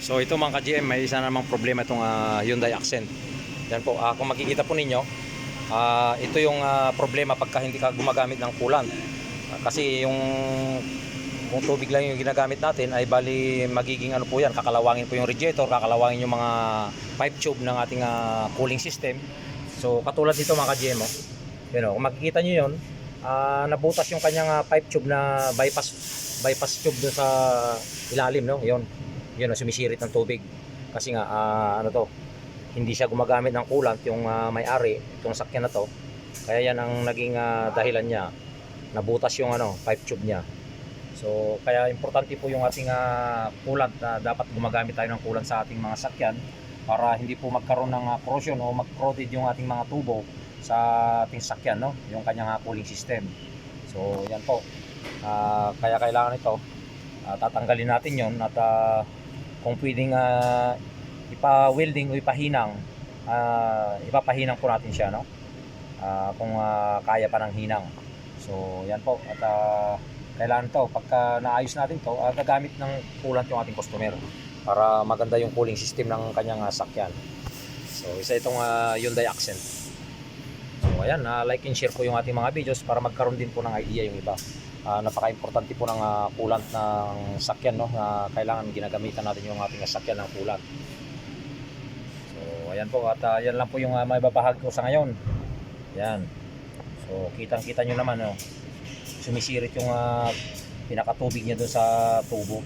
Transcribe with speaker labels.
Speaker 1: So ito mga ka-GM, may isa namang problema itong Hyundai Accent. Yan po, kung makikita po ninyo, ito yung problema pagka hindi ka gumagamit ng coolant. Kasi yung kung tubig lang yung ginagamit natin ay bali magiging ano po yan, kakalawangin po yung radiator, kakalawangin yung mga pipe tube ng ating cooling system. So katulad dito mga ka-GM, kung makikita nyo yun, nabutas yung kanyang pipe tube na bypass tube doon sa ilalim, no? Yun sumisirit ng tubig kasi nga hindi siya gumagamit ng coolant yung may-ari itong sakyan na to, kaya yan ang naging dahilan niya, nabutas yung pipe tube niya. So kaya importante po yung ating coolant, na dapat gumagamit tayo ng coolant sa ating mga sakyan para hindi po magkaroon ng corrosion o mag-corroded yung ating mga tubo sa ating sakyan, no? Yung kanyang cooling system. So yan po, kaya kailangan ito tatanggalin natin yon at kung pwedeng ipa-welding o ipahinang, ipapahinang po natin siya, no? Kung kaya pa ng hinang. So yan po, at kailangan to, pagka naayos natin to, gagamit ng coolant yung ating customer para maganda yung cooling system ng kanyang sakyan. So isa itong Hyundai Accent. So ayan, like and share po yung ating mga videos para magkaroon din po ng idea yung iba. Napaka-importante po ng coolant ng sakyan, no? Kailangan ginagamitan natin yung ating sakyan ng coolant. So ayan po, at yan lang po yung may babahagi ko sa ngayon. Yan. So kitang-kita nyo naman, no? Sumisirit yung pinakatubig niya doon sa tubo.